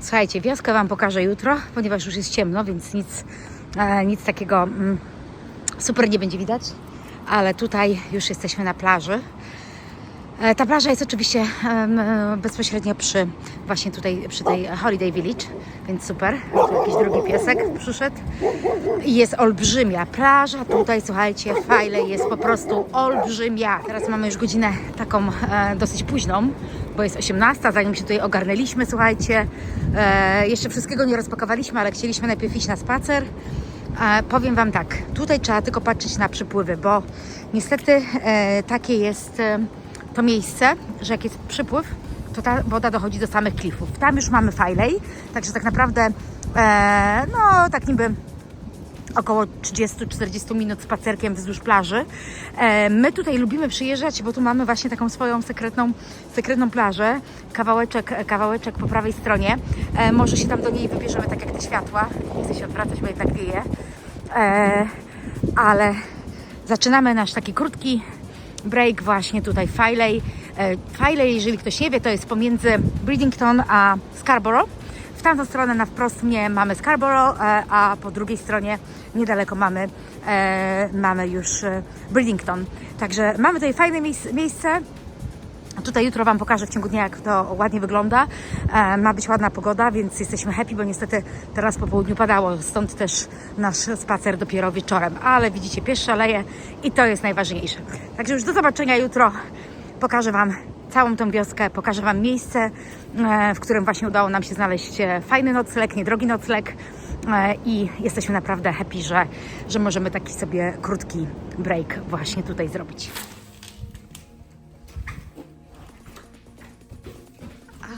Słuchajcie, wioskę Wam pokażę jutro, ponieważ już jest ciemno, więc nic takiego super nie będzie widać. Ale tutaj już jesteśmy na plaży. Ta plaża jest oczywiście bezpośrednio właśnie tutaj przy tej Holiday Village, więc super. Tu jakiś drugi piesek przyszedł. I jest olbrzymia plaża. Tutaj, słuchajcie, Fajle jest po prostu olbrzymia. Teraz mamy już godzinę taką dosyć późną, bo jest 18, zanim się tutaj ogarnęliśmy, słuchajcie. Jeszcze wszystkiego nie rozpakowaliśmy, ale chcieliśmy najpierw iść na spacer. Powiem Wam tak, tutaj trzeba tylko patrzeć na przypływy, bo niestety takie jest to miejsce, że jak jest przypływ, to ta woda dochodzi do samych klifów. Tam już mamy Filey, także tak naprawdę no tak niby około 30-40 minut spacerkiem wzdłuż plaży. My tutaj lubimy przyjeżdżać, bo tu mamy właśnie taką swoją sekretną plażę. Kawałeczek po prawej stronie. Może się tam do niej wybierzemy, tak jak te światła. Nie chcę się odwracać, bo jednak wieje. Ale zaczynamy nasz taki krótki break właśnie tutaj w Filey. Filey, jeżeli ktoś nie wie, to jest pomiędzy Bridgington a Scarborough. W tamtą stronę na wprost mnie mamy Scarborough, a po drugiej stronie niedaleko mamy już Bridgington. Także mamy tutaj fajne miejsce. Tutaj jutro Wam pokażę w ciągu dnia, jak to ładnie wygląda. Ma być ładna pogoda, więc jesteśmy happy, bo niestety teraz po południu padało, stąd też nasz spacer dopiero wieczorem. Ale widzicie, pies szaleje i to jest najważniejsze. Także już do zobaczenia jutro. Pokażę Wam całą tą wioskę, pokażę Wam miejsce, w którym właśnie udało nam się znaleźć fajny nocleg, niedrogi nocleg i jesteśmy naprawdę happy, że możemy taki sobie krótki break właśnie tutaj zrobić.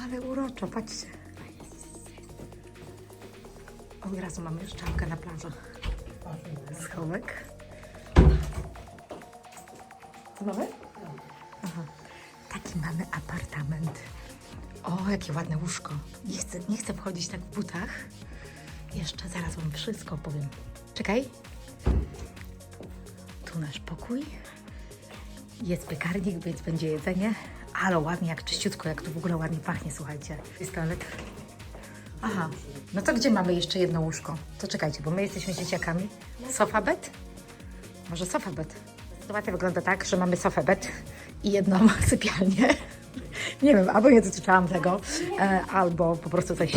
Ale uroczo, patrzcie. Od razu mamy już czapkę na plaży. Schowek. Co mamy? Aha. Taki mamy apartament. O, jakie ładne łóżko. Nie chcę wchodzić tak w butach. Jeszcze zaraz Wam wszystko opowiem. Czekaj. Tu nasz pokój. Jest piekarnik, więc będzie jedzenie. Ale ładnie, jak czyściutko, jak tu w ogóle ładnie pachnie, słuchajcie. Jest toalet. Aha, no to gdzie mamy jeszcze jedno łóżko? To czekajcie, bo my jesteśmy dzieciakami. Sofa bed? Może sofa bed? Sytuacja wygląda tak, że mamy sofa bed i jedną sypialnię. Nie wiem, albo nie dotyczyłam tego, albo po prostu coś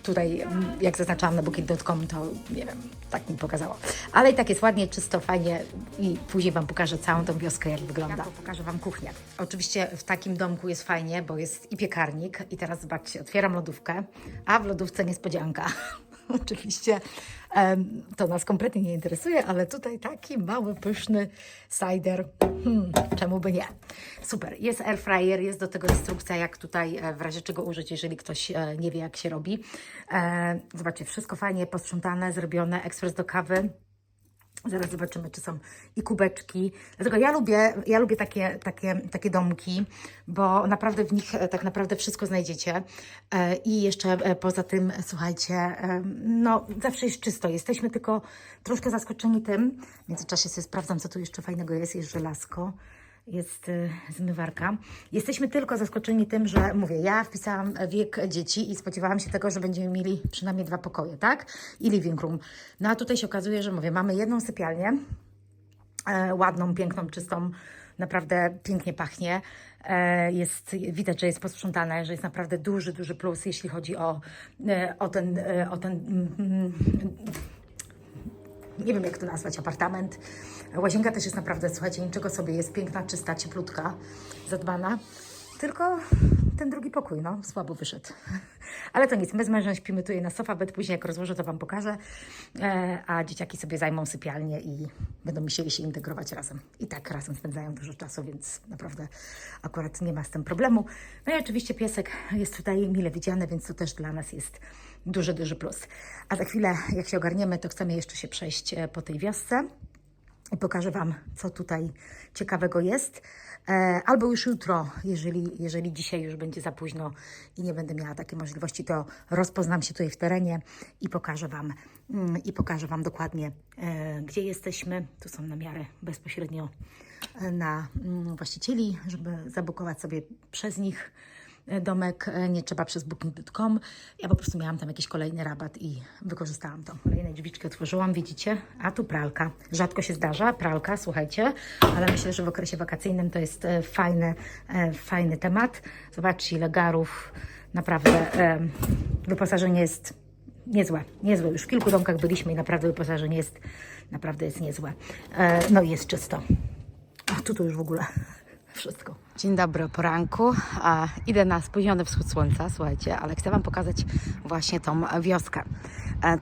tutaj, jak zaznaczałam na booking.com, to nie wiem, tak mi pokazało. Ale i tak jest ładnie, czysto, fajnie i później Wam pokażę całą tą wioskę, jak wygląda. Pokażę Wam kuchnię. Oczywiście w takim domku jest fajnie, bo jest i piekarnik i teraz zobaczcie, otwieram lodówkę, a w lodówce niespodzianka. Oczywiście to nas kompletnie nie interesuje, ale tutaj taki mały, pyszny cider. Czemu by nie? Super. Jest air fryer, jest do tego instrukcja, jak tutaj w razie czego użyć, jeżeli ktoś nie wie, jak się robi. Zobaczcie, wszystko fajnie posprzątane, zrobione, ekspres do kawy. Zaraz zobaczymy, czy są i kubeczki. Dlatego ja lubię takie domki, bo naprawdę w nich tak naprawdę wszystko znajdziecie. I jeszcze poza tym, słuchajcie, no zawsze jest czysto. Jesteśmy tylko troszkę zaskoczeni tym. W międzyczasie sobie sprawdzam, co tu jeszcze fajnego jest. Jest żelazko, jest zmywarka. Jesteśmy tylko zaskoczeni tym, że mówię, ja wpisałam wiek dzieci i spodziewałam się tego, że będziemy mieli przynajmniej 2 pokoje, tak? I living room. No a tutaj się okazuje, że mówię, mamy jedną sypialnię, ładną, piękną, czystą, naprawdę pięknie pachnie. Widać, że jest posprzątane, że jest naprawdę duży plus, jeśli chodzi o ten nie wiem, jak to nazwać, apartament. Łazienka też jest naprawdę, słuchajcie, niczego sobie, jest piękna, czysta, cieplutka, zadbana. Tylko ten drugi pokój, no, słabo wyszedł. Ale to nic, my z mężem śpimy tutaj na sofa bed, później jak rozłożę, to Wam pokażę, a dzieciaki sobie zajmą sypialnię i będą musieli się integrować razem. I tak razem spędzają dużo czasu, więc naprawdę akurat nie ma z tym problemu. No i oczywiście piesek jest tutaj mile widziany, więc to też dla nas jest duży plus. A za chwilę, jak się ogarniemy, to chcemy jeszcze się przejść po tej wiosce i pokażę Wam, co tutaj ciekawego jest. Albo już jutro, jeżeli dzisiaj już będzie za późno i nie będę miała takiej możliwości, to rozpoznam się tutaj w terenie i pokażę Wam dokładnie, gdzie jesteśmy. Tu są namiary bezpośrednio na właścicieli, żeby zabukować sobie przez nich domek, nie trzeba przez booking.com. Ja po prostu miałam tam jakiś kolejny rabat i wykorzystałam to. Kolejne drzwiczki otworzyłam, widzicie? A tu pralka. Rzadko się zdarza, pralka, słuchajcie, ale myślę, że w okresie wakacyjnym to jest fajny temat. Zobaczcie, ile garów. Naprawdę wyposażenie jest niezłe. Już w kilku domkach byliśmy i naprawdę wyposażenie jest niezłe. No i jest czysto. A tu już w ogóle wszystko. Dzień dobry o poranku. Idę na spóźniony wschód słońca, słuchajcie, ale chcę Wam pokazać właśnie tą wioskę.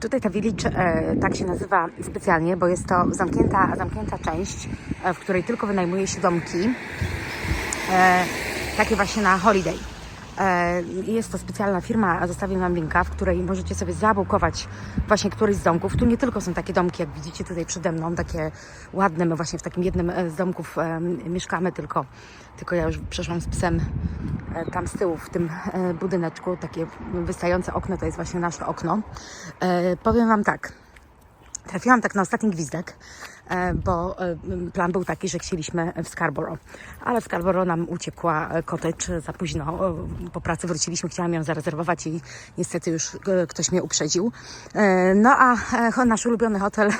Tutaj ta village tak się nazywa specjalnie, bo jest to zamknięta część, w której tylko wynajmuje się domki. Takie właśnie na holiday. Jest to specjalna firma, zostawię Wam linka, w której możecie sobie zabukować właśnie któryś z domków. Tu nie tylko są takie domki, jak widzicie tutaj przede mną, takie ładne. My właśnie w takim jednym z domków mieszkamy, tylko ja już przeszłam z psem tam z tyłu w tym budyneczku. Takie wystające okno to jest właśnie nasze okno. Powiem Wam tak, trafiłam tak na ostatni gwizdek, bo plan był taki, że chcieliśmy w Scarborough, ale w Scarborough nam uciekła cottage za późno. Po pracy wróciliśmy, chciałam ją zarezerwować i niestety już ktoś mnie uprzedził. No a nasz ulubiony hotel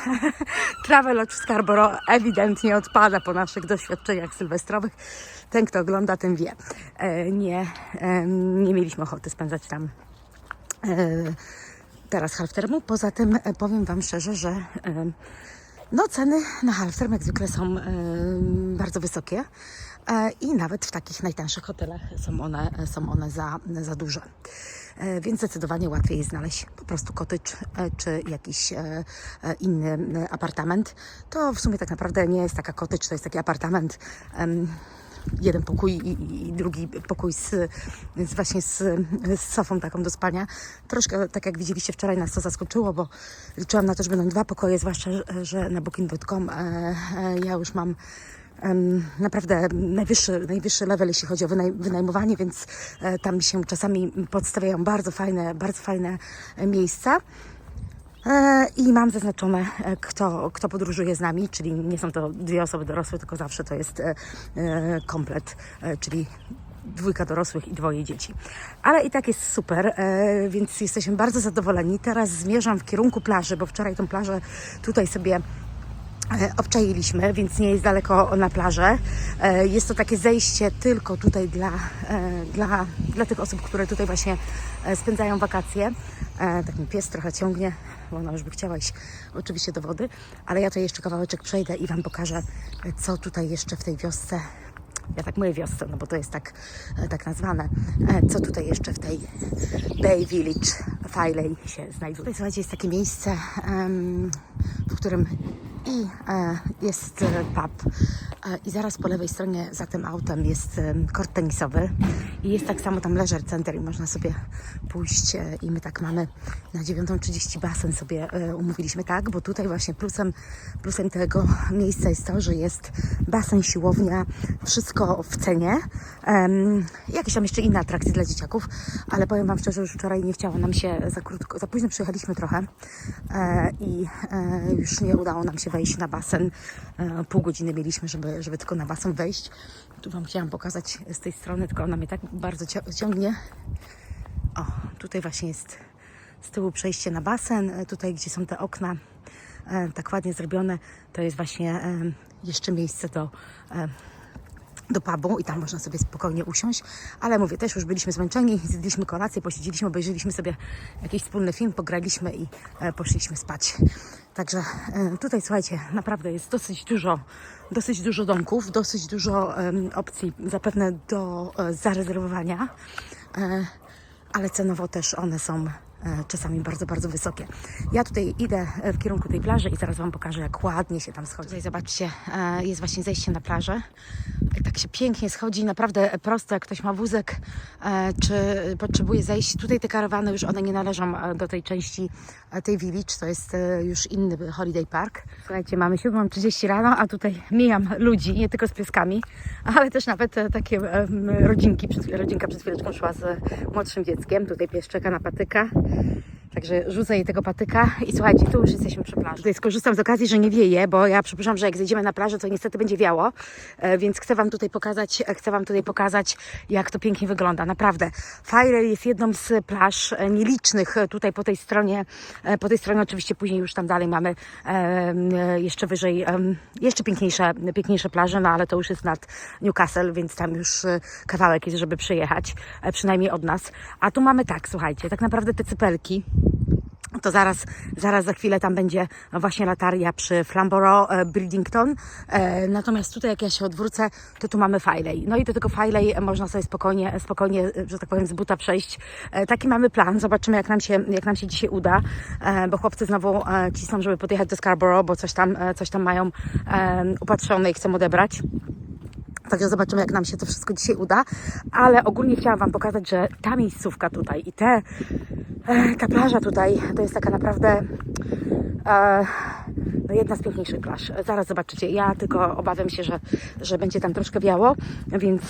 Travelodge w Scarborough ewidentnie odpada po naszych doświadczeniach sylwestrowych. Ten, kto ogląda, ten wie. Nie mieliśmy ochoty spędzać tam teraz half-termu. Poza tym powiem Wam szczerze, że no ceny na half-term jak zwykle są bardzo wysokie i nawet w takich najtańszych hotelach są one za duże. Więc zdecydowanie łatwiej jest znaleźć po prostu cottage czy jakiś inny apartament. To w sumie tak naprawdę nie jest taka cottage, to jest taki apartament. Jeden pokój i drugi pokój właśnie z sofą taką do spania. Troszkę, tak jak widzieliście wczoraj, nas to zaskoczyło, bo liczyłam na to, że będą 2 pokoje, zwłaszcza, że na booking.com ja już mam naprawdę najwyższy level, jeśli chodzi o wynajmowanie, więc tam mi się czasami podstawiają bardzo fajne miejsca. I mam zaznaczone, kto podróżuje z nami, czyli nie są to 2 osoby dorosłe, tylko zawsze to jest komplet, czyli 2 dorosłych i 2 dzieci. Ale i tak jest super, więc jesteśmy bardzo zadowoleni. Teraz zmierzam w kierunku plaży, bo wczoraj tą plażę tutaj sobie obczailiśmy, więc nie jest daleko na plażę. Jest to takie zejście tylko tutaj dla tych osób, które tutaj właśnie spędzają wakacje. Tak mi pies trochę ciągnie, bo ona już by chciała iść oczywiście do wody, ale ja tutaj jeszcze kawałeczek przejdę i Wam pokażę, co tutaj jeszcze w tej wiosce, ja tak mówię wiosce, no bo to jest tak nazwane, co tutaj jeszcze w tej Bay Village Filey się znajduje. Tutaj, słuchajcie, jest takie miejsce, w którym jest pub i zaraz po lewej stronie za tym autem jest kort tenisowy i jest tak samo tam leisure center i można sobie pójść i my tak mamy na 9:30 basen sobie umówiliśmy, tak, bo tutaj właśnie plusem tego miejsca jest to, że jest basen, siłownia, wszystko w cenie, jakieś tam jeszcze inne atrakcje dla dzieciaków, ale powiem Wam szczerze, już wczoraj nie chciało nam się za późno przyjechaliśmy trochę i już nie udało nam się wejść na basen. Pół godziny mieliśmy, żeby tylko na basen wejść. Tu Wam chciałam pokazać z tej strony, tylko ona mnie tak bardzo ciągnie. O, tutaj właśnie jest z tyłu przejście na basen. Tutaj, gdzie są te okna tak ładnie zrobione, to jest właśnie jeszcze miejsce do pubu i tam można sobie spokojnie usiąść, ale mówię, też już byliśmy zmęczeni, zjedliśmy kolację, posiedzieliśmy, obejrzeliśmy sobie jakiś wspólny film, pograliśmy i poszliśmy spać. Także tutaj, słuchajcie, naprawdę jest dosyć dużo domków, dosyć dużo opcji zapewne do zarezerwowania, ale cenowo też one są czasami bardzo, bardzo wysokie. Ja tutaj idę w kierunku tej plaży i zaraz Wam pokażę, jak ładnie się tam schodzi. Tutaj zobaczcie, jest właśnie zejście na plażę. Tak się pięknie schodzi, naprawdę prosto, jak ktoś ma wózek, czy potrzebuje zejść. Tutaj te karawany już one nie należą do tej części tej village, to jest już inny holiday park. Słuchajcie, mamy 7:30 rano, a tutaj mijam ludzi, nie tylko z pieskami, ale też nawet takie rodzinka przed chwileczką szła z młodszym dzieckiem. Tutaj pies czeka na patyka. Także rzucę jej tego patyka i słuchajcie, tu już jesteśmy przy plaży. Tutaj skorzystam z okazji, że nie wieje, bo ja przypuszczam, że jak zejdziemy na plażę, to niestety będzie wiało, więc chcę Wam tutaj pokazać, jak to pięknie wygląda. Naprawdę. Fire jest jedną z plaż nielicznych tutaj po tej stronie oczywiście później już tam dalej mamy jeszcze wyżej, jeszcze piękniejsze plaże, no ale to już jest nad Newcastle, więc tam już kawałek jest, żeby przyjechać, przynajmniej od nas. A tu mamy tak, słuchajcie, tak naprawdę te cypelki, to zaraz za chwilę tam będzie właśnie lataria przy Flamborough, Bridgington. Natomiast tutaj jak ja się odwrócę, to tu mamy Filey. No i do tego Filey można sobie spokojnie, że tak powiem, z buta przejść. Taki mamy plan. Zobaczymy jak nam się dzisiaj uda, bo chłopcy znowu cisną, żeby podjechać do Scarborough, bo coś tam mają upatrzone i chcą odebrać. Także zobaczymy, jak nam się to wszystko dzisiaj uda. Ale ogólnie chciałam Wam pokazać, że ta miejscówka tutaj i ta plaża tutaj to jest taka naprawdę no jedna z piękniejszych plaż. Zaraz zobaczycie. Ja tylko obawiam się, że będzie tam troszkę wiało, więc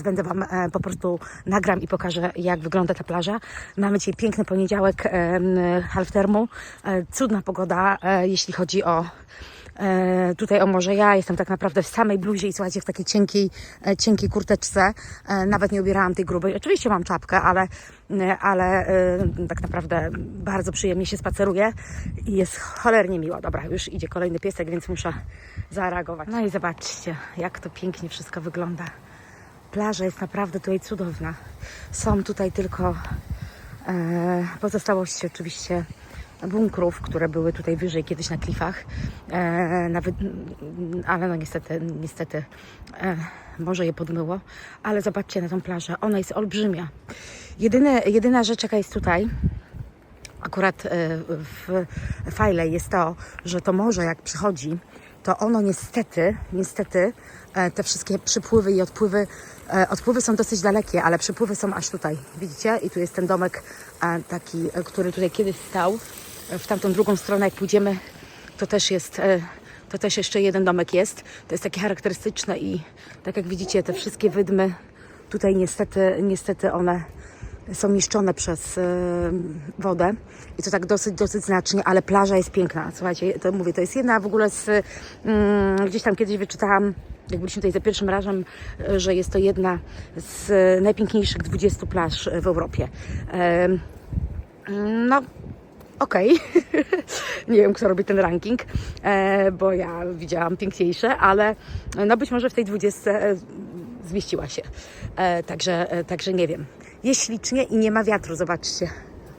będę Wam po prostu nagram i pokażę, jak wygląda ta plaża. Mamy dzisiaj piękny poniedziałek, half termu. Cudna pogoda, jeśli chodzi tutaj o morze. Ja jestem tak naprawdę w samej bluzie i słuchajcie, w takiej cienkiej kurteczce. Nawet nie ubierałam tej grubej. Oczywiście mam czapkę, ale tak naprawdę bardzo przyjemnie się spaceruje i jest cholernie miło. Dobra, już idzie kolejny piesek, więc muszę zareagować. No i zobaczcie, jak to pięknie wszystko wygląda. Plaża jest naprawdę tutaj cudowna. Są tutaj tylko pozostałości oczywiście bunkrów, które były tutaj wyżej kiedyś na klifach, ale no niestety może je podmyło, ale zobaczcie na tą plażę, ona jest olbrzymia. Jedyna rzecz, jaka jest tutaj akurat w Filey, jest to, że to morze jak przychodzi, to ono niestety te wszystkie przypływy i odpływy są dosyć dalekie, ale przypływy są aż tutaj, widzicie? I tu jest ten domek taki, który tutaj kiedyś stał. W tamtą drugą stronę, jak pójdziemy, to też jeszcze jeden domek jest. To jest takie charakterystyczne i tak jak widzicie, te wszystkie wydmy tutaj niestety one są niszczone przez wodę i to tak dosyć znacznie, ale plaża jest piękna. Słuchajcie, to mówię, to jest jedna w ogóle gdzieś tam kiedyś wyczytałam, jak byliśmy tutaj za pierwszym razem, że jest to jedna z najpiękniejszych 20 plaż w Europie. No, okej. Nie wiem, kto robi ten ranking, bo ja widziałam piękniejsze, ale no być może w tej 20 zmieściła się. Także nie wiem. Jest ślicznie i nie ma wiatru, zobaczcie.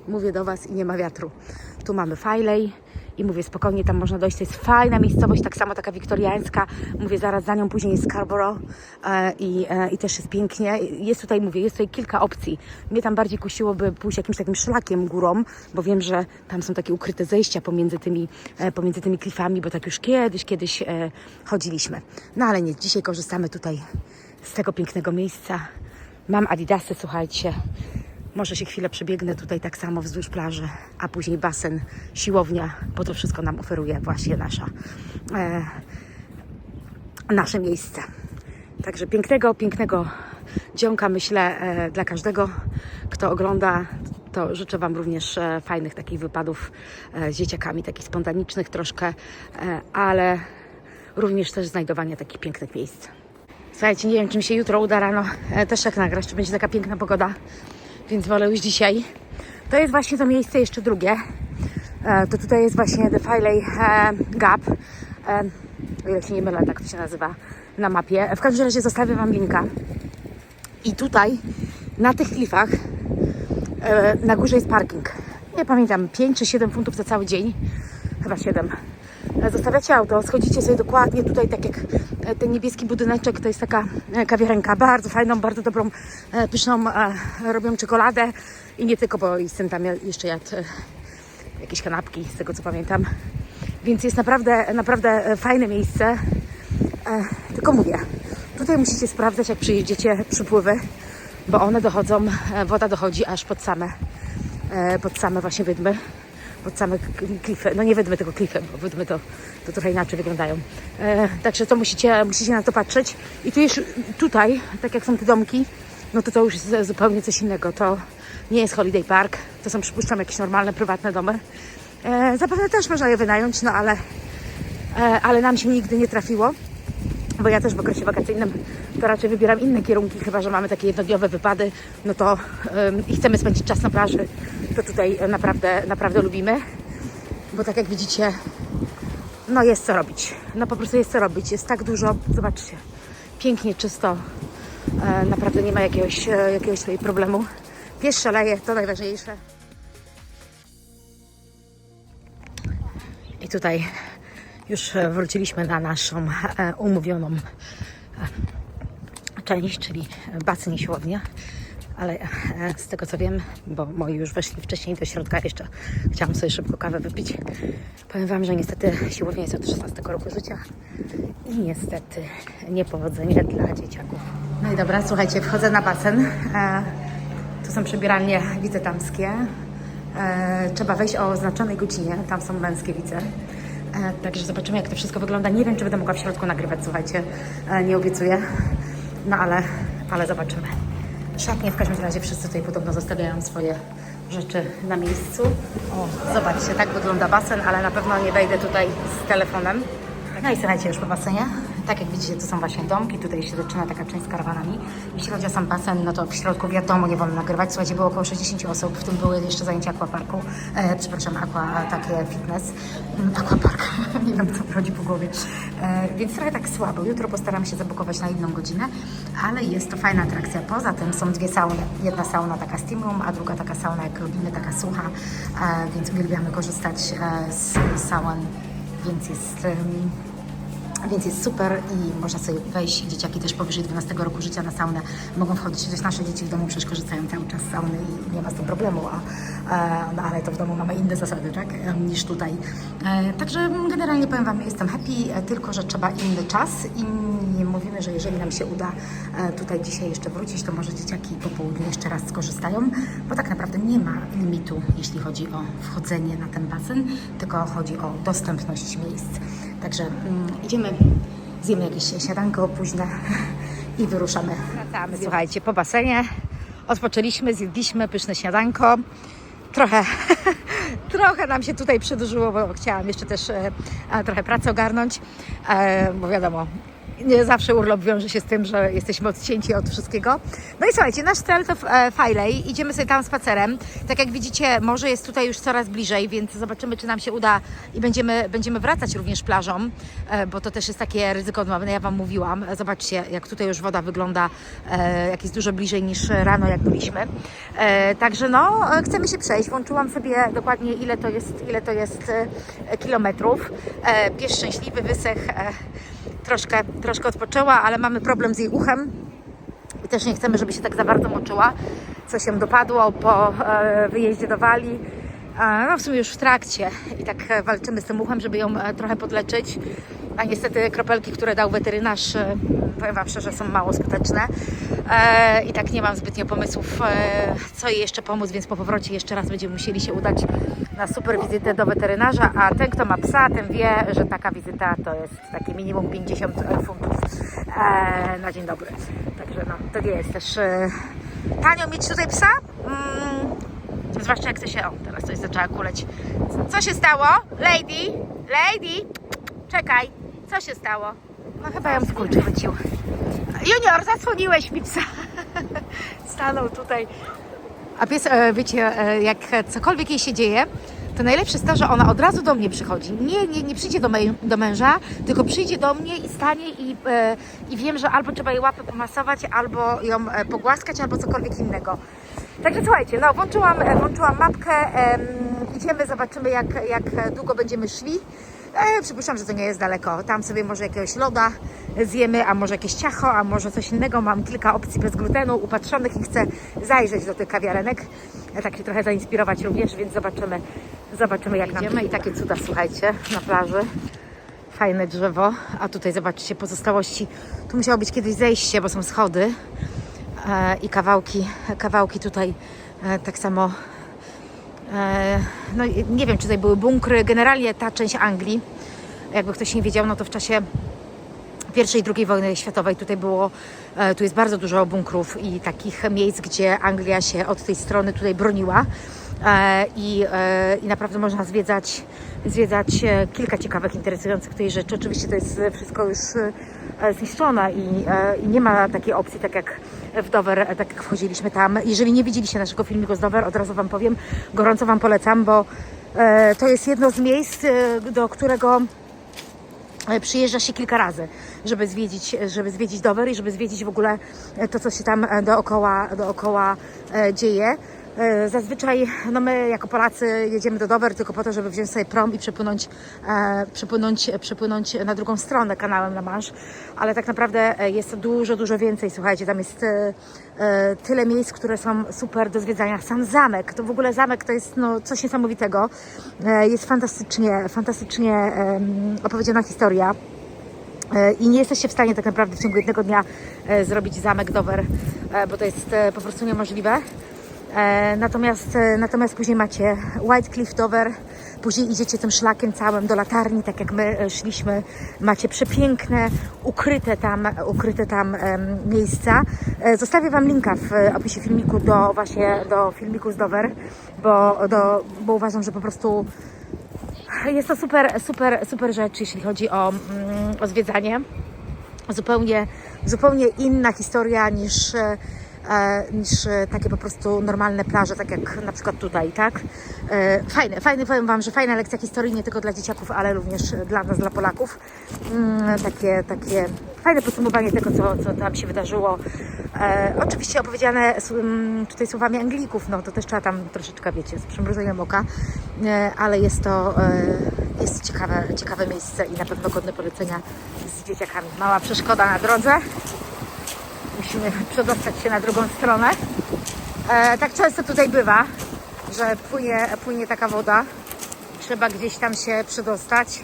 Mówię do Was i nie ma wiatru. Tu mamy Filey i mówię, spokojnie tam można dojść. To jest fajna miejscowość, tak samo taka wiktoriańska. Mówię, zaraz za nią później jest Scarborough i też jest pięknie. Jest tutaj, mówię, jest tutaj kilka opcji. Mnie tam bardziej kusiłoby pójść jakimś takim szlakiem górą, bo wiem, że tam są takie ukryte zejścia pomiędzy tymi klifami, bo tak już kiedyś chodziliśmy. No ale nie, dzisiaj korzystamy tutaj z tego pięknego miejsca. Mam adidasy, słuchajcie. Może się chwilę przebiegnę tutaj tak samo wzdłuż plaży, a później basen, siłownia, bo to wszystko nam oferuje właśnie nasze miejsce. Także pięknego dzionka, myślę, dla każdego, kto ogląda, to życzę Wam również fajnych takich wypadów z dzieciakami, takich spontanicznych troszkę, ale również też znajdowania takich pięknych miejsc. Słuchajcie, nie wiem, czy mi się jutro uda rano też jak nagrać, czy będzie taka piękna pogoda, więc wolę już dzisiaj. To jest właśnie to miejsce jeszcze drugie. To tutaj jest właśnie The Filey Gap. O ile się nie mylę, tak to się nazywa na mapie. W każdym razie zostawię Wam linka. I tutaj, na tych klifach, na górze jest parking. Nie pamiętam, 5 czy 7 funtów za cały dzień. Chyba 7. Zostawiacie auto, schodzicie sobie dokładnie tutaj, tak jak ten niebieski budyneczek, to jest taka kawiarenka, bardzo fajną, bardzo dobrą, pyszną, robią czekoladę i nie tylko, bo syn tam jeszcze jadł jakieś kanapki, z tego co pamiętam. Więc jest naprawdę fajne miejsce, tylko mówię, tutaj musicie sprawdzać, jak przyjedziecie przypływy, bo one dochodzą, woda dochodzi aż pod same właśnie wydmy. Pod same klify, no nie wydmy, tylko klify, bo wydmy to trochę inaczej wyglądają. Także to musicie na to patrzeć. I tu tutaj, tak jak są te domki, no to już jest zupełnie coś innego. nie jest Holiday Park. To są, przypuszczam, jakieś normalne, prywatne domy. Zapewne też można je wynająć, no ale nam się nigdy nie trafiło. Bo ja też w okresie wakacyjnym to raczej wybieram inne kierunki, chyba że mamy takie jednodniowe wypady, no to i chcemy spędzić czas na plaży, to tutaj naprawdę lubimy. Bo tak jak widzicie, no jest co robić. No po prostu jest co robić. Jest tak dużo, zobaczcie, pięknie, czysto. Naprawdę nie ma jakiegoś tutaj problemu. Pies szaleje, to najważniejsze. I tutaj już wróciliśmy na naszą umówioną część, czyli basen i siłownia. Ale z tego co wiem, bo moi już weszli wcześniej do środka, jeszcze chciałam sobie szybko kawę wypić. Powiem Wam, że niestety siłownia jest od 16 roku życia i niestety niepowodzenie dla dzieciaków. No i dobra, słuchajcie, wchodzę na basen. Tu są przebieralnie wicetamskie. Trzeba wejść o oznaczonej godzinie, tam są męskie wice. Także zobaczymy, jak to wszystko wygląda. Nie wiem, czy będę mogła w środku nagrywać, słuchajcie, nie obiecuję, no ale zobaczymy. Szatnie w każdym razie wszyscy tutaj podobno zostawiają swoje rzeczy na miejscu. O, zobaczcie, tak wygląda basen, ale na pewno nie wejdę tutaj z telefonem. No i słuchajcie, już po basenie. Tak jak widzicie, to są właśnie domki, tutaj się zaczyna taka część z karawanami. Jeśli chodzi o sam basen, no to w środku wiadomo, nie wolno nagrywać. Słuchajcie, było około 60 osób, w tym były jeszcze zajęcia aquaparku, takie fitness, aquapark, nie wiem co chodzi po głowie. Więc trochę tak słabo. Jutro postaram się zabukować na 1 godzinę, ale jest to fajna atrakcja. Poza tym są 2 sauny. Jedna sauna taka steam room, a druga taka sauna, jak lubimy, taka sucha, więc uwielbiamy korzystać z saun, więc jest super i można sobie wejść. Dzieciaki też powyżej 12 roku życia na saunę mogą wchodzić. Też nasze dzieci w domu przecież korzystają cały czas z sauny i nie ma z tym problemu, no ale to w domu mamy inne zasady, tak, niż tutaj. Także generalnie powiem Wam, jestem happy, tylko że trzeba inny czas i mówimy, że jeżeli nam się uda tutaj dzisiaj jeszcze wrócić, to może dzieciaki po południu jeszcze raz skorzystają, bo tak naprawdę nie ma limitu, jeśli chodzi o wchodzenie na ten basen, tylko chodzi o dostępność miejsc. Także idziemy, zjemy jakieś śniadanko późne i wyruszamy. Wracamy, słuchajcie, po basenie. Odpoczęliśmy, zjedliśmy pyszne śniadanko. Trochę nam się tutaj przedłużyło, bo chciałam jeszcze też trochę pracy ogarnąć, bo wiadomo, nie zawsze urlop wiąże się z tym, że jesteśmy odcięci od wszystkiego. No i słuchajcie, nasz cel to Filey. Idziemy sobie tam spacerem. Tak jak widzicie, morze jest tutaj już coraz bliżej, więc zobaczymy, czy nam się uda i będziemy wracać również plażą, bo to też jest takie ryzyko, no ja Wam mówiłam. Zobaczcie, jak tutaj już woda wygląda, jak jest dużo bliżej niż rano, jak byliśmy. Także no, chcemy się przejść. Włączyłam sobie dokładnie, ile to jest kilometrów. Pies szczęśliwy, wysech. Troszkę odpoczęła, ale mamy problem z jej uchem i też nie chcemy, żeby się tak za bardzo moczyła, co się dopadło po wyjeździe do Walii. No w sumie już w trakcie i tak walczymy z tym uchem, żeby ją trochę podleczyć, a niestety kropelki, które dał weterynarz, powiem Wam szczerze, są mało skuteczne i tak nie mam zbytnio pomysłów, co jej jeszcze pomóc, więc po powrocie jeszcze raz będziemy musieli się udać na super wizytę do weterynarza, a ten, kto ma psa, ten wie, że taka wizyta to jest takie minimum 50 funtów na dzień dobry. Także no, to nie jest też tanio mieć tutaj psa. Zwłaszcza jak chce się... O, teraz coś zaczęła kuleć. Co się stało? Lady! Czekaj. Co się stało? No chyba ją skurcz chwycił. Junior, zasłoniłeś mi psa. Stanął tutaj. A pies, wiecie, jak cokolwiek jej się dzieje, to najlepsze jest to, że ona od razu do mnie przychodzi. Nie przyjdzie do męża, tylko przyjdzie do mnie i stanie i wiem, że albo trzeba jej łapę pomasować, albo ją pogłaskać, albo cokolwiek innego. Także słuchajcie, no włączyłam mapkę, idziemy, zobaczymy jak długo będziemy szli. Przypuszczam, że to nie jest daleko. Tam sobie może jakiegoś loda zjemy, a może jakieś ciacho, a może coś innego. Mam kilka opcji bez glutenu upatrzonych i chcę zajrzeć do tych kawiarenek. Tak się trochę zainspirować również, więc zobaczymy jak idziemy. I takie cuda, słuchajcie, na plaży. Fajne drzewo, a tutaj zobaczcie pozostałości. Tu musiało być kiedyś zejście, bo są schody i kawałki tutaj tak samo. No nie wiem, czy tutaj były bunkry. Generalnie ta część Anglii, jakby ktoś nie wiedział, no to w czasie I II wojny światowej. Tu jest bardzo dużo bunkrów i takich miejsc, gdzie Anglia się od tej strony tutaj broniła. I naprawdę można zwiedzać kilka ciekawych, interesujących tutaj rzeczy. Oczywiście to jest wszystko już zniszczone i nie ma takiej opcji, tak jak w Dover, tak jak wchodziliśmy tam. Jeżeli nie widzieliście naszego filmiku z Dover, od razu Wam powiem, gorąco Wam polecam, bo to jest jedno z miejsc, do którego przyjeżdża się kilka razy, żeby zwiedzić Dover i żeby zwiedzić w ogóle to, co się tam dookoła dzieje. Zazwyczaj my jako Polacy jedziemy do Dover tylko po to, żeby wziąć sobie prom i przepłynąć na drugą stronę kanałem La Manche, ale tak naprawdę jest to dużo więcej. Słuchajcie, tam jest tyle miejsc, które są super do zwiedzania. Sam zamek, to w ogóle zamek to jest coś niesamowitego. Jest fantastycznie opowiedziana historia. I nie jesteście w stanie tak naprawdę w ciągu jednego dnia zrobić zamek Dover, bo to jest po prostu niemożliwe. Natomiast później macie White Cliff Dover, później idziecie tym szlakiem całym do latarni, tak jak my szliśmy. Macie przepiękne, ukryte tam miejsca. Zostawię Wam linka w opisie filmiku do filmiku z Dover, bo uważam, że po prostu jest to super rzecz, jeśli chodzi o zwiedzanie. Zupełnie inna historia niż takie po prostu normalne plaże, tak jak na przykład tutaj, tak? Fajne, powiem Wam, że fajna lekcja historii nie tylko dla dzieciaków, ale również dla nas, dla Polaków. Takie fajne podsumowanie tego, co tam się wydarzyło. Oczywiście opowiedziane tutaj słowami Anglików, no to też trzeba tam troszeczkę, wiecie, z przymrużeniem oka, ale jest to ciekawe miejsce i na pewno godne polecenia z dzieciakami. Mała przeszkoda na drodze. Musimy przedostać się na drugą stronę. Tak często tutaj bywa, że płynie taka woda. Trzeba gdzieś tam się przedostać.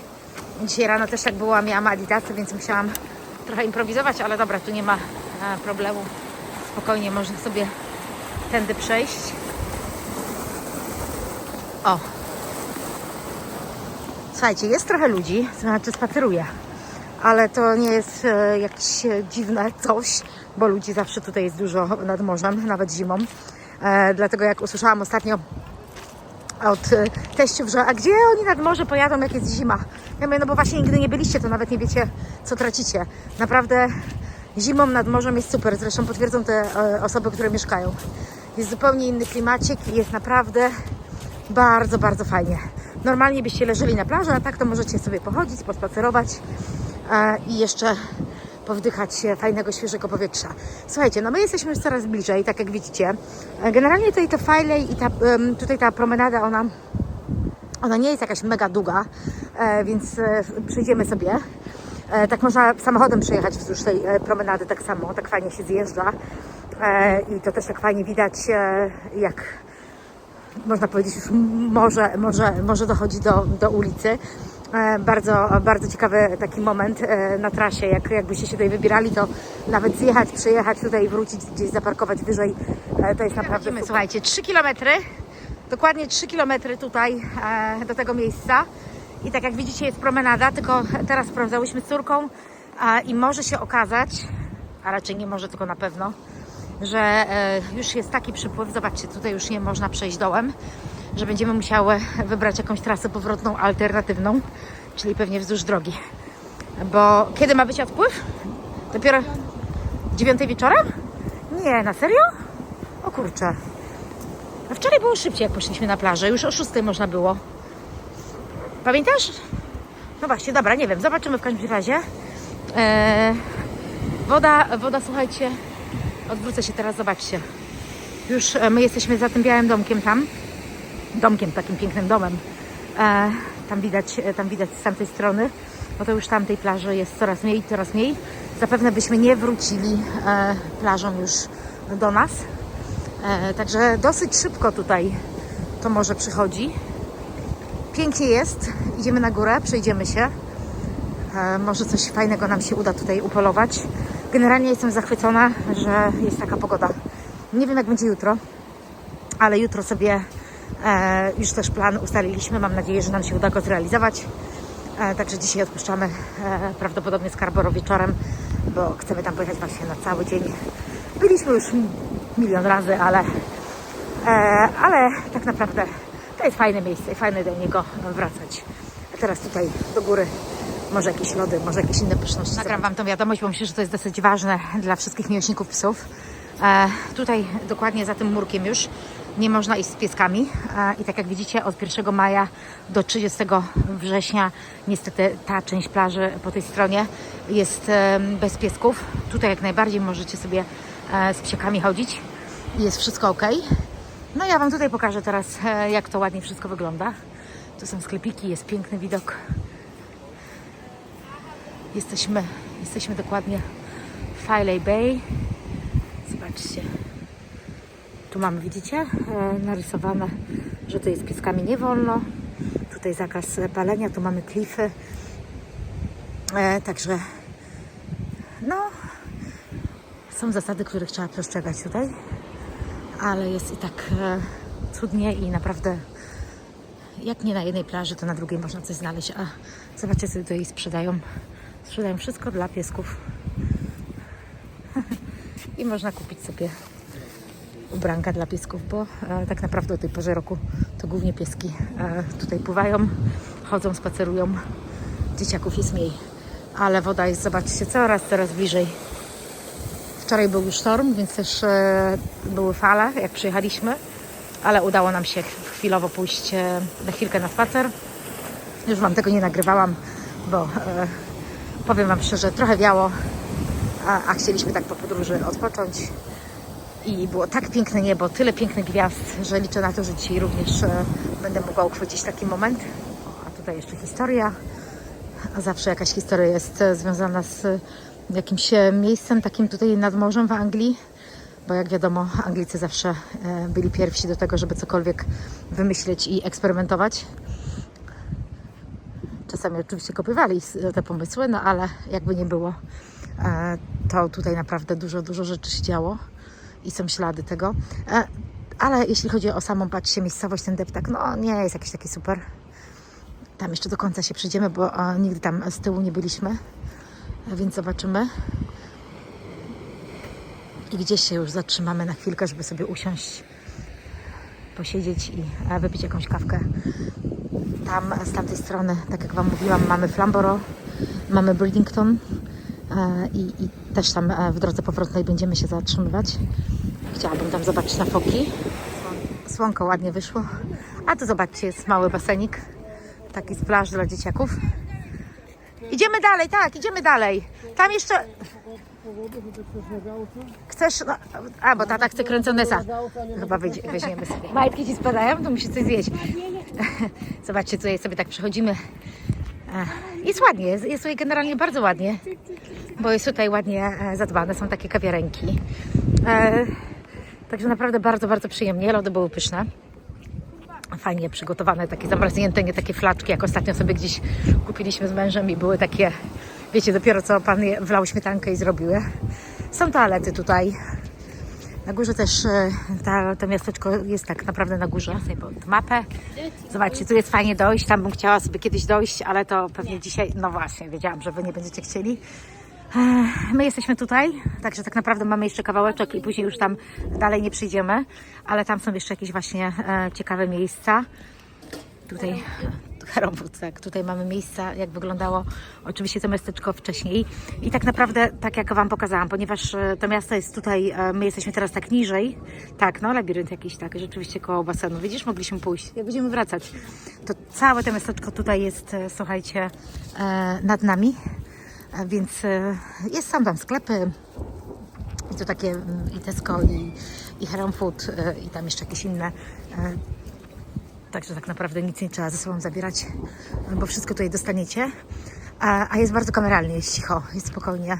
Dzisiaj rano też tak było, miałam adidasy, więc musiałam trochę improwizować, ale dobra, tu nie ma problemu. Spokojnie można sobie tędy przejść. O! Słuchajcie, jest trochę ludzi, to znaczy spaceruje. Ale to nie jest jakieś dziwne coś, bo ludzi zawsze tutaj jest dużo nad morzem, nawet zimą. Dlatego jak usłyszałam ostatnio od teściów, że a gdzie oni nad morze pojadą, jak jest zima? Ja mówię, no bo właśnie nigdy nie byliście, to nawet nie wiecie, co tracicie. Naprawdę zimą nad morzem jest super, zresztą potwierdzą te osoby, które mieszkają. Jest zupełnie inny klimacik i jest naprawdę bardzo fajnie. Normalnie byście leżeli na plaży, a tak to możecie sobie pochodzić, pospacerować i jeszcze powdychać fajnego, świeżego powietrza. Słuchajcie, no my jesteśmy już coraz bliżej, tak jak widzicie. Generalnie tutaj to Filey i tutaj ta promenada, ona nie jest jakaś mega długa, więc przejdziemy sobie. Tak można samochodem przejechać wzdłuż tej promenady tak samo, tak fajnie się zjeżdża i to też tak fajnie widać, jak można powiedzieć, już może dochodzi do ulicy. Bardzo ciekawy taki moment na trasie, jakbyście się tutaj wybierali, to nawet zjechać, przejechać tutaj, wrócić, gdzieś zaparkować wyżej, to jest naprawdę super. Słuchajcie, 3 km, dokładnie 3 km tutaj do tego miejsca i tak jak widzicie jest promenada, tylko teraz sprawdzałyśmy z córką i może się okazać, a raczej nie może, tylko na pewno, że już jest taki przypływ, zobaczcie, tutaj już nie można przejść dołem, że będziemy musiały wybrać jakąś trasę powrotną, alternatywną, czyli pewnie wzdłuż drogi. Bo kiedy ma być odpływ? Dopiero 9 wieczorem? Nie, na serio? O kurczę. No wczoraj było szybciej, jak poszliśmy na plażę. Już o 6 można było. Pamiętasz? No właśnie, dobra, nie wiem. Zobaczymy w każdym razie. Woda, słuchajcie. Odwrócę się teraz, zobaczcie. Już my jesteśmy za tym białym domkiem tam. Domkiem, takim pięknym domem. Tam widać z tamtej strony. No to już tamtej plaży jest coraz mniej. Zapewne byśmy nie wrócili plażą już do nas. Także dosyć szybko tutaj to morze przychodzi. Pięknie jest. Idziemy na górę, przejdziemy się. Może coś fajnego nam się uda tutaj upolować. Generalnie jestem zachwycona, że jest taka pogoda. Nie wiem, jak będzie jutro, ale jutro sobie już też plan ustaliliśmy. Mam nadzieję, że nam się uda go zrealizować. Także dzisiaj odpuszczamy prawdopodobnie Scarborough wieczorem, bo chcemy tam pojechać właśnie na cały dzień. Byliśmy już milion razy, ale tak naprawdę to jest fajne miejsce i fajne do niego wracać. A teraz tutaj do góry może jakieś lody, może jakieś inne pyszności. Nagram Wam tą wiadomość, bo myślę, że to jest dosyć ważne dla wszystkich miłośników psów. Tutaj dokładnie za tym murkiem już nie można iść z pieskami i tak jak widzicie od 1 maja do 30 września niestety ta część plaży po tej stronie jest bez piesków. Tutaj jak najbardziej możecie sobie z psiakami chodzić i jest wszystko ok. No ja Wam tutaj pokażę teraz jak to ładnie wszystko wygląda. Tu są sklepiki, jest piękny widok. Jesteśmy dokładnie w Filey Bay. Zobaczcie. Tu mamy, widzicie, narysowane, że to jest pieskami nie wolno. Tutaj zakaz palenia, tu mamy klify. Także no, są zasady, których trzeba przestrzegać tutaj. Ale jest i tak cudnie i naprawdę jak nie na jednej plaży, to na drugiej można coś znaleźć. A zobaczcie, sobie tutaj sprzedają wszystko dla piesków. I można kupić sobie ubranka dla piesków, bo tak naprawdę o tej porze roku to głównie pieski tutaj pływają, chodzą, spacerują. Dzieciaków jest mniej, ale woda jest, zobaczcie, coraz bliżej. Wczoraj był już sztorm, więc też były fale, jak przyjechaliśmy, ale udało nam się chwilowo pójść na chwilkę na spacer. Już Wam tego nie nagrywałam, bo powiem Wam szczerze, trochę wiało, a chcieliśmy tak po podróży odpocząć. I było tak piękne niebo, tyle pięknych gwiazd, że liczę na to, że dzisiaj również będę mogła uchwycić taki moment. A tutaj jeszcze historia. A zawsze jakaś historia jest związana z jakimś miejscem takim tutaj nad morzem w Anglii. Bo jak wiadomo, Anglicy zawsze byli pierwsi do tego, żeby cokolwiek wymyśleć i eksperymentować. Czasami oczywiście kopiowali te pomysły, no ale jakby nie było, to tutaj naprawdę dużo rzeczy się działo. I są ślady tego. Ale jeśli chodzi o samą, patrzcie, miejscowość, ten deptak, no nie jest jakiś taki super. Tam jeszcze do końca się przyjdziemy, bo nigdy tam z tyłu nie byliśmy. Więc zobaczymy. I gdzieś się już zatrzymamy na chwilkę, żeby sobie usiąść, posiedzieć i wypić jakąś kawkę. Tam z tamtej strony, tak jak Wam mówiłam, mamy Flamborough, mamy Bridlington. I też tam w drodze powrotnej będziemy się zatrzymywać. Chciałabym tam zobaczyć na foki. Słonko ładnie wyszło. A tu zobaczcie, jest mały basenik. Taki z plaż dla dzieciaków. Idziemy dalej, tak, idziemy dalej. Tam jeszcze... Chcesz? No, bo tata chce kręconesa. Chyba weźmiemy sobie. Majtki ci spadają, to musi coś zjeść. Zobaczcie, tutaj sobie tak przechodzimy. Jest ładnie, jest tutaj generalnie bardzo ładnie, bo jest tutaj ładnie zadbane, są takie kawiarenki. Także naprawdę bardzo przyjemnie, lody były pyszne. Fajnie przygotowane, takie zamarznięte, nie takie flaczki, jak ostatnio sobie gdzieś kupiliśmy z mężem i były takie, wiecie, dopiero co pan je wlał śmietankę i zrobił je. Są toalety tutaj. Na górze też to miasteczko jest tak naprawdę na górze. Sobie pod mapę. Zobaczcie, tu jest fajnie dojść. Tam bym chciała sobie kiedyś dojść, ale to pewnie dzisiaj... No właśnie, wiedziałam, że Wy nie będziecie chcieli. My jesteśmy tutaj, także tak naprawdę mamy jeszcze kawałeczek i później już tam dalej nie przyjdziemy. Ale tam są jeszcze jakieś właśnie ciekawe miejsca. Tutaj... Herobód, tak. Tutaj mamy miejsca, jak wyglądało oczywiście to miasteczko wcześniej. I tak naprawdę, tak jak Wam pokazałam, ponieważ to miasto jest tutaj, my jesteśmy teraz tak niżej. Tak, no labirynt jakiś tak, rzeczywiście koło basenu. Widzisz, mogliśmy pójść. Jak będziemy wracać, to całe to miasteczko tutaj jest, słuchajcie, nad nami. Więc są tam sklepy. I to takie i Tesco, i Heromfood, i tam jeszcze jakieś inne. Także tak naprawdę nic nie trzeba ze sobą zabierać, bo wszystko tutaj dostaniecie. A jest bardzo kameralnie, jest cicho, jest spokojnie.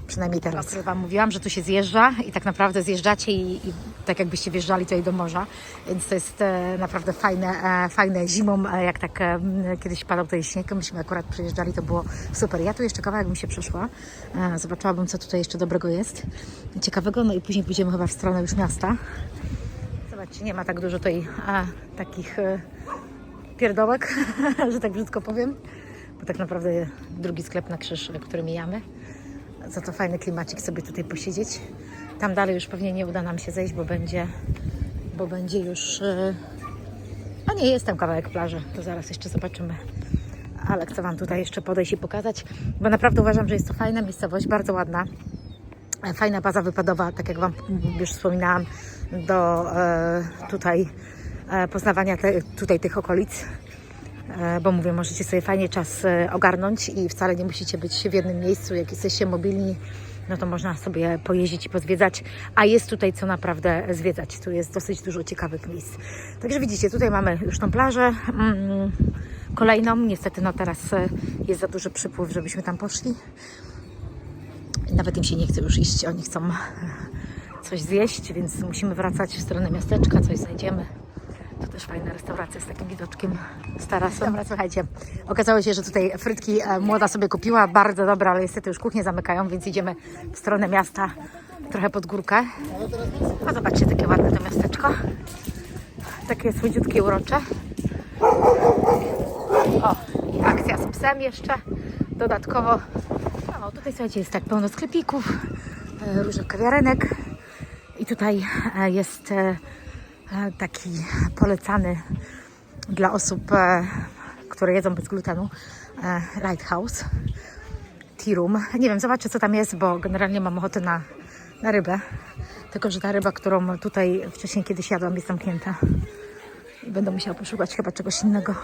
Przynajmniej teraz. Wam mówiłam, że tu się zjeżdża i tak naprawdę zjeżdżacie i tak jakbyście wjeżdżali tutaj do morza. Więc to jest naprawdę fajne zimą, jak tak kiedyś padał tutaj śnieg. Myśmy akurat przyjeżdżali, to było super. Ja tu jeszcze kawałek bym się przeszła. Zobaczyłabym, co tutaj jeszcze dobrego jest. Ciekawego. No i później pójdziemy chyba w stronę już miasta. Zobaczcie, nie ma tak dużo tutaj takich pierdołek, że tak brzydko powiem. bo tak naprawdę drugi sklep na krzyż, który mijamy. Za to fajny klimacik sobie tutaj posiedzieć. Tam dalej już pewnie nie uda nam się zejść, bo będzie już... A nie, jest tam kawałek plaży, to zaraz jeszcze zobaczymy. Ale chcę Wam tutaj jeszcze podejść i pokazać, bo naprawdę uważam, że jest to fajna miejscowość, bardzo ładna. Fajna baza wypadowa, tak jak Wam już wspominałam, do tutaj poznawania tutaj tych okolic. Bo mówię, możecie sobie fajnie czas ogarnąć i wcale nie musicie być w jednym miejscu. Jak jesteście mobilni, no to można sobie pojeździć i pozwiedzać, a jest tutaj co naprawdę zwiedzać. Tu jest dosyć dużo ciekawych miejsc. Także widzicie, tutaj mamy już tą plażę kolejną. Niestety no teraz jest za duży przypływ, żebyśmy tam poszli. Nawet im się nie chce już iść, oni chcą coś zjeść, więc musimy wracać w stronę miasteczka, coś znajdziemy. To też fajna restauracja z takim widoczkiem z tarasem. Dobra, słuchajcie, okazało się, że tutaj frytki młoda sobie kupiła, bardzo dobre, ale niestety już kuchnie zamykają, więc idziemy w stronę miasta, trochę pod górkę. A zobaczcie, takie ładne to miasteczko. Takie słodziutkie, urocze. O, i akcja z psem jeszcze dodatkowo. No, tutaj słuchajcie, jest tak pełno sklepików, różnych kawiarenek i tutaj jest taki polecany dla osób, które jedzą bez glutenu, Lighthouse Tea Room. Nie wiem, zobaczę co tam jest, bo generalnie mam ochotę na rybę. Tylko że ta ryba, którą tutaj wcześniej kiedyś jadłam, jest zamknięta. I będę musiała poszukać chyba czegoś innego.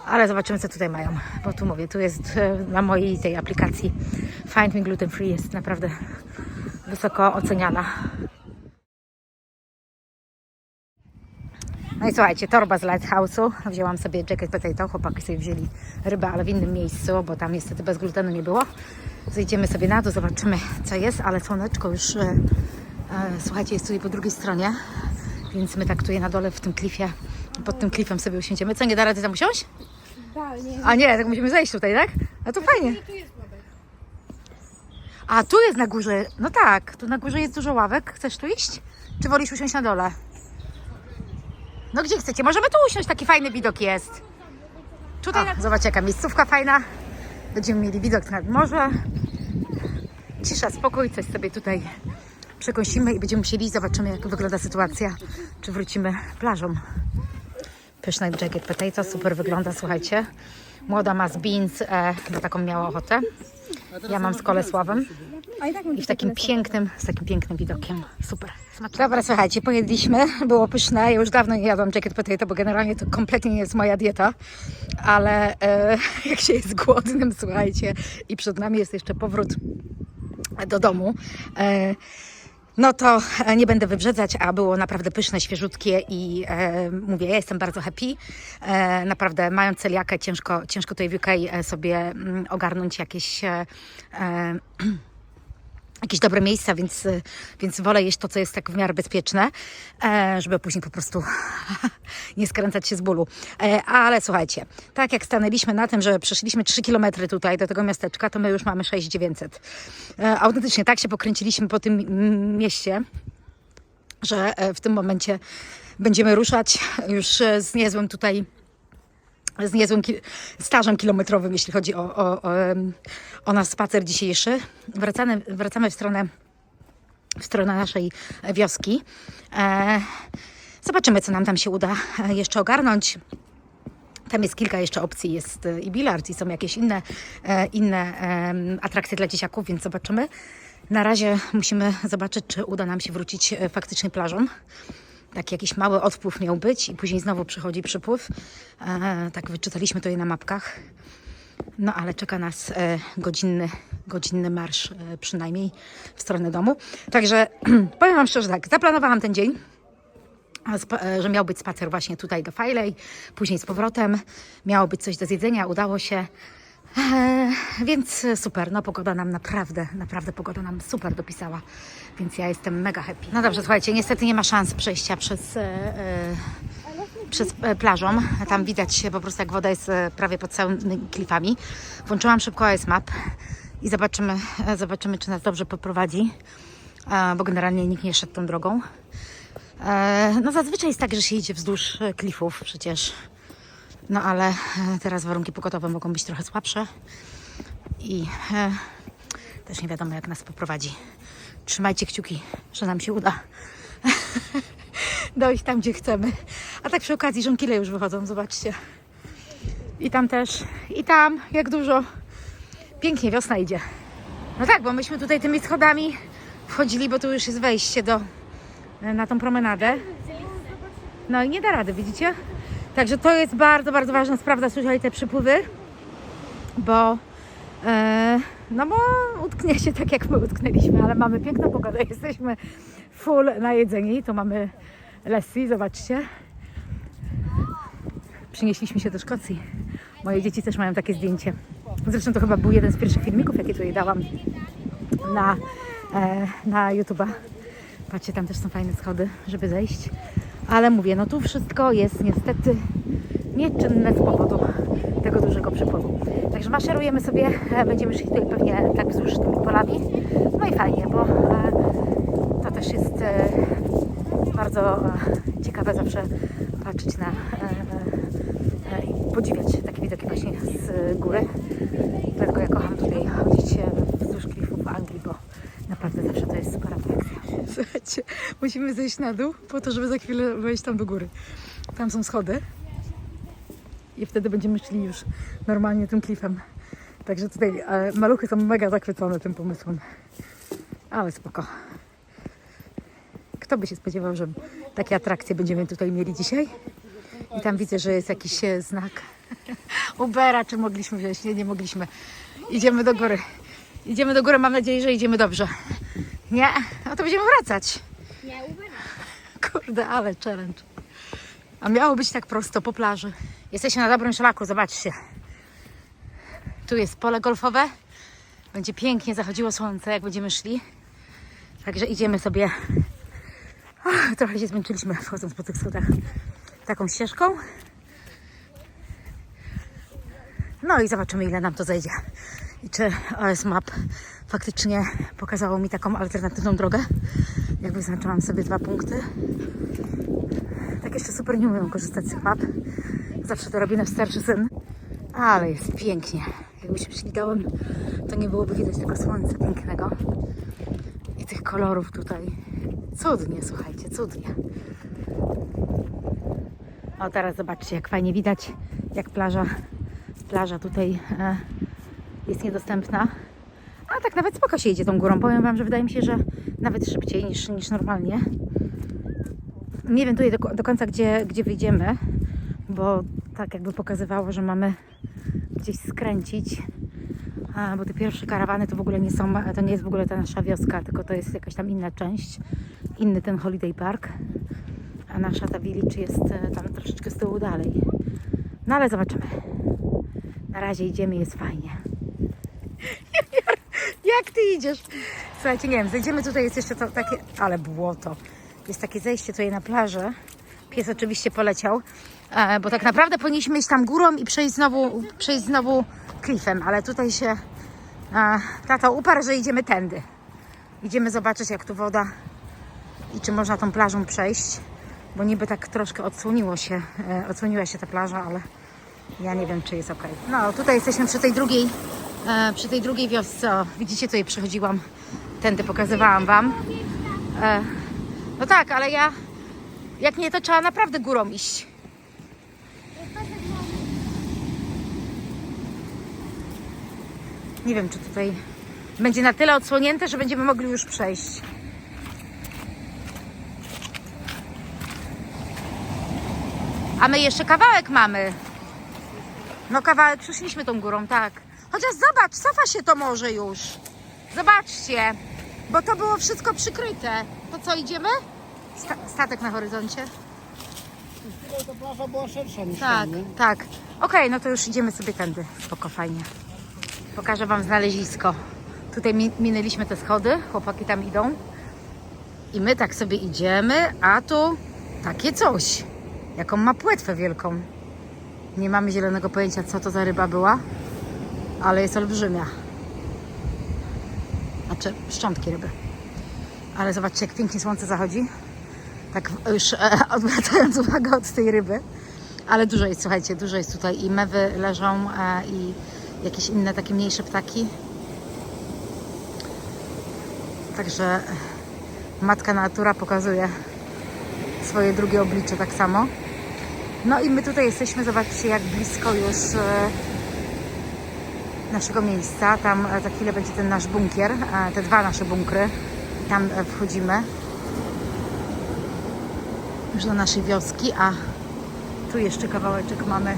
Ale zobaczymy co tutaj mają. Bo tu mówię, tu jest na mojej tej aplikacji Find Me Gluten Free jest naprawdę wysoko oceniana. No i słuchajcie, torba z Lighthouse'u. Wzięłam sobie jacket potato, chłopaki sobie wzięli rybę, ale w innym miejscu, bo tam niestety bez glutenu nie było. Zejdziemy sobie na dół, zobaczymy co jest, ale słoneczko już, słuchajcie, jest tutaj po drugiej stronie, więc my tak tutaj na dole w tym klifie, pod tym klifem sobie usiądziemy. Co, nie da rady tam usiąść? Da, nie. A nie, tak musimy zejść tutaj, tak? No to fajnie. Tu jest ławek. A tu jest na górze, no tak, tu na górze jest dużo ławek. Chcesz tu iść? Czy wolisz usiąść na dole? No gdzie chcecie? Możemy tu usiąść, taki fajny widok jest. Tutaj zobaczcie jaka miejscówka fajna. Będziemy mieli widok nad morze. Cisza, spokój, coś sobie tutaj przekąsimy i będziemy musieli zobaczymy jak wygląda sytuacja. Czy wrócimy plażą. Pyszny jacket potato, super wygląda, słuchajcie. Młoda ma z beans, bo taką miała ochotę. Ja mam z kolesławem. I z takim pięknym widokiem. Super. Dobra, słuchajcie, pojedliśmy. Było pyszne. Ja już dawno nie jadłam jacket potato, bo generalnie to kompletnie nie jest moja dieta. Ale jak się jest głodnym, słuchajcie, i przed nami jest jeszcze powrót do domu, no to nie będę wybrzedzać, a było naprawdę pyszne, świeżutkie i mówię, ja jestem bardzo happy. Naprawdę mając celiakę, ciężko tutaj w UK sobie ogarnąć jakieś dobre miejsca, więc wolę jeść to, co jest tak w miarę bezpieczne, żeby później po prostu nie skręcać się z bólu. Ale słuchajcie, tak jak stanęliśmy na tym, że przeszliśmy 3 km tutaj do tego miasteczka, to my już mamy 6900. Autentycznie tak się pokręciliśmy po tym mieście, że w tym momencie będziemy ruszać już z niezłym stażem kilometrowym, jeśli chodzi o nasz spacer dzisiejszy. Wracamy w stronę naszej wioski. Zobaczymy, co nam tam się uda jeszcze ogarnąć. Tam jest kilka jeszcze opcji, jest i bilard, i są jakieś inne atrakcje dla dzieciaków, więc zobaczymy. Na razie musimy zobaczyć, czy uda nam się wrócić faktycznie plażą. Taki jakiś mały odpływ miał być i później znowu przychodzi przypływ. Tak wyczytaliśmy to je na mapkach. No ale czeka nas godzinny marsz przynajmniej w stronę domu. Także powiem Wam szczerze tak, zaplanowałam ten dzień, że miał być spacer właśnie tutaj do Filey, później z powrotem. Miało być coś do zjedzenia, udało się. Więc super, no pogoda nam naprawdę pogoda nam super dopisała, więc ja jestem mega happy. No dobrze, słuchajcie, niestety nie ma szans przejścia przez plażą. Tam widać po prostu jak woda jest prawie pod całymi klifami. Włączyłam szybko AS Map i zobaczymy czy nas dobrze poprowadzi, bo generalnie nikt nie szedł tą drogą. No zazwyczaj jest tak, że się idzie wzdłuż klifów przecież. No ale teraz warunki pogodowe mogą być trochę słabsze i też nie wiadomo, jak nas poprowadzi. Trzymajcie kciuki, że nam się uda dojść tam, gdzie chcemy. A tak przy okazji żonkile już wychodzą, zobaczcie. I tam też, i tam, jak dużo. Pięknie, wiosna idzie. No tak, bo myśmy tutaj tymi schodami wchodzili, bo tu już jest wejście na tą promenadę. No i nie da rady, widzicie? Także to jest bardzo, bardzo ważna sprawa, słuchaj, te przypływy, bo no bo utkniecie tak, jak my utknęliśmy, ale mamy piękną pogodę, jesteśmy full najedzeni, to mamy lassi, zobaczcie. Przynieśliśmy się do Szkocji. Moje dzieci też mają takie zdjęcie. Zresztą to chyba był jeden z pierwszych filmików, jakie tutaj dałam na YouTube'a. Patrzcie, tam też są fajne schody, żeby zejść. Ale mówię, no tu wszystko jest niestety nieczynne z powodu tego dużego przypływu. Także maszerujemy sobie, będziemy szli tutaj pewnie tak wzdłuż tymi polami. No i fajnie, bo to też jest bardzo ciekawe zawsze patrzeć i podziwiać takie widoki właśnie z góry. Dlatego ja kocham tutaj chodzić wzdłuż klifów w Anglii, bo naprawdę zawsze to jest super atrakcja. Słuchajcie, musimy zejść na dół po to, żeby za chwilę wejść tam do góry. Tam są schody i wtedy będziemy szli już normalnie tym klifem. Także tutaj maluchy są mega zachwycone tym pomysłem. Ale spoko. Kto by się spodziewał, że takie atrakcje będziemy tutaj mieli dzisiaj? I tam widzę, że jest jakiś znak Ubera, czy mogliśmy wziąć? Nie, nie mogliśmy. Idziemy do góry. Idziemy do góry, mam nadzieję, że idziemy dobrze. Nie? No to będziemy wracać. Nie, Ubera. Kurde, ale challenge. A miało być tak prosto po plaży. Jesteśmy na dobrym szlaku, zobaczcie. Tu jest pole golfowe. Będzie pięknie zachodziło słońce, jak będziemy szli. Także idziemy sobie. Trochę się zmęczyliśmy wchodząc po tych schodach taką ścieżką. No i zobaczymy, ile nam to zejdzie. I czy OS Map faktycznie pokazało mi taką alternatywną drogę. Jak wyznaczyłam sobie 2 punkty. Tak jeszcze super nie umiem korzystać z tych map. Zawsze to robię na starszy syn. Ale jest pięknie. Jakbyśmy szli dołem, to nie byłoby widać tego słońca pięknego. I tych kolorów tutaj. Cudnie, słuchajcie, cudnie. O, teraz zobaczcie, jak fajnie widać, jak plaża tutaj jest niedostępna. A tak nawet spoko się idzie tą górą. Powiem Wam, że wydaje mi się, że nawet szybciej niż normalnie. Nie wiem tutaj do końca, gdzie wyjdziemy, bo tak jakby pokazywało, że mamy gdzieś skręcić. Bo te pierwsze karawany to w ogóle nie są, to nie jest w ogóle ta nasza wioska, tylko to jest jakaś tam inna część, inny ten Holiday Park. A nasza ta village jest tam troszeczkę z tyłu dalej. No ale zobaczymy. Na razie idziemy, jest fajnie. Jak ty idziesz? Słuchajcie, nie wiem, zejdziemy tutaj, jest jeszcze to takie, ale błoto. Jest takie zejście tutaj na plażę. Pies oczywiście poleciał, bo tak naprawdę powinniśmy iść tam górą i przejść znowu klifem, ale tutaj się tato uparł, że idziemy tędy. Idziemy zobaczyć, jak tu woda i czy można tą plażą przejść, bo niby tak troszkę odsłoniła się ta plaża, ale ja nie wiem, czy jest ok. No, tutaj jesteśmy przy tej drugiej wiosce. O, widzicie, tutaj przechodziłam, tędy pokazywałam Wam. No tak, ale jak nie, to trzeba naprawdę górą iść. Nie wiem, czy tutaj będzie na tyle odsłonięte, że będziemy mogli już przejść. A my jeszcze kawałek mamy. No kawałek przyszliśmy tą górą, tak. Chociaż zobacz, cofa się to może już. Zobaczcie, bo to było wszystko przykryte. To co, idziemy? Statek na horyzoncie. Ta plaża była szersza niż Tak, tam, nie? tak. Okej, no to już idziemy sobie tędy. Spoko, fajnie. Pokażę Wam znalezisko. Tutaj minęliśmy te schody, chłopaki tam idą. I my tak sobie idziemy, a tu takie coś. Jaką ma płetwę wielką. Nie mamy zielonego pojęcia, co to za ryba była, ale jest olbrzymia. Znaczy, szczątki ryby. Ale zobaczcie, jak pięknie słońce zachodzi. Tak już odwracając uwagę od tej ryby. Ale dużo jest, słuchajcie, dużo jest tutaj i mewy leżą i jakieś inne takie mniejsze ptaki. Także matka natura pokazuje swoje drugie oblicze tak samo. No i my tutaj jesteśmy, zobaczcie jak blisko już naszego miejsca. Tam za chwilę będzie ten nasz bunkier, te dwa nasze bunkry. I tam wchodzimy już do naszej wioski, a tu jeszcze kawałeczek mamy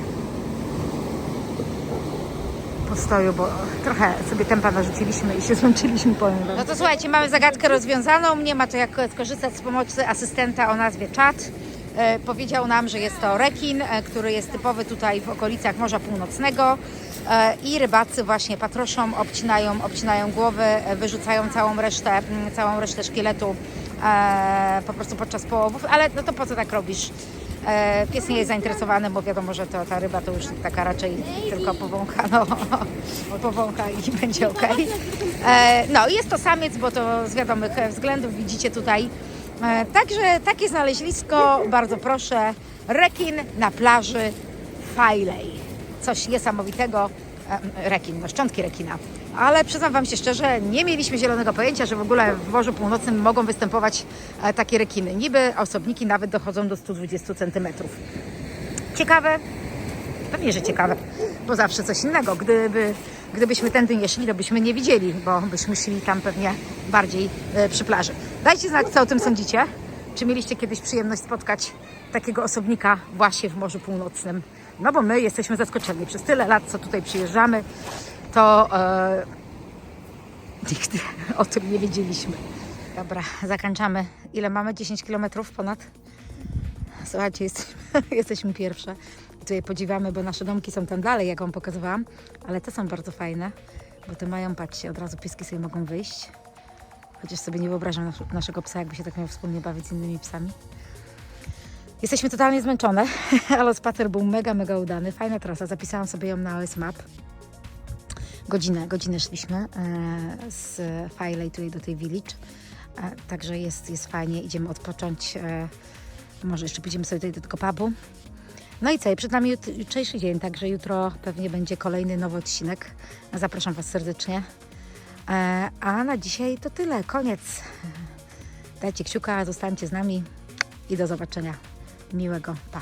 postoju, bo trochę sobie tempa narzuciliśmy i się zmęczyliśmy, powiem wam. No to słuchajcie, mamy zagadkę rozwiązaną. Nie ma to jak skorzystać z pomocy asystenta o nazwie Czad. Powiedział nam, że jest to rekin, który jest typowy tutaj w okolicach Morza Północnego i rybacy właśnie patroszą, obcinają głowy, wyrzucają całą resztę szkieletu po prostu podczas połowów, ale no to po co tak robisz? Pies nie jest zainteresowany, bo wiadomo, że ta ryba to już taka raczej tylko powącha, powącha i będzie ok. No jest to samiec, bo to z wiadomych względów widzicie tutaj. Także takie znaleźlisko, bardzo proszę, rekin na plaży Filey. Coś niesamowitego, rekin, no szczątki rekina. Ale przyznam wam się szczerze, nie mieliśmy zielonego pojęcia, że w ogóle w Morzu Północnym mogą występować takie rekiny. Niby osobniki nawet dochodzą do 120 cm. Ciekawe? Pewnie, że ciekawe, bo zawsze coś innego. Gdybyśmy tędy nie szli, to byśmy nie widzieli, bo byśmy szli tam pewnie bardziej przy plaży. Dajcie znać, co o tym sądzicie. Czy mieliście kiedyś przyjemność spotkać takiego osobnika właśnie w Morzu Północnym? No bo my jesteśmy zaskoczeni. Przez tyle lat, co tutaj przyjeżdżamy, to nigdy o tym nie wiedzieliśmy. Dobra, zakończamy. Ile mamy? 10 km ponad? Słuchajcie, jesteśmy pierwsze. Tutaj podziwiamy, bo nasze domki są tam dalej, jak wam pokazywałam, ale te są bardzo fajne, bo te mają, patrzcie, od razu pieski sobie mogą wyjść. Chociaż sobie nie wyobrażam naszego psa, jakby się tak miał wspólnie bawić z innymi psami. Jesteśmy totalnie zmęczone, ale spacer był mega udany. Fajna trasa, zapisałam sobie ją na OS Map. Godzinę szliśmy z Filey tutaj do tej village, także jest fajnie, idziemy odpocząć. Może jeszcze pójdziemy sobie tutaj do tego pubu. No i co? Przed nami jutrzejszy dzień, także jutro pewnie będzie kolejny nowy odcinek. Zapraszam was serdecznie. A na dzisiaj to tyle. Koniec. Dajcie kciuka, zostańcie z nami i do zobaczenia. Miłego. Pa.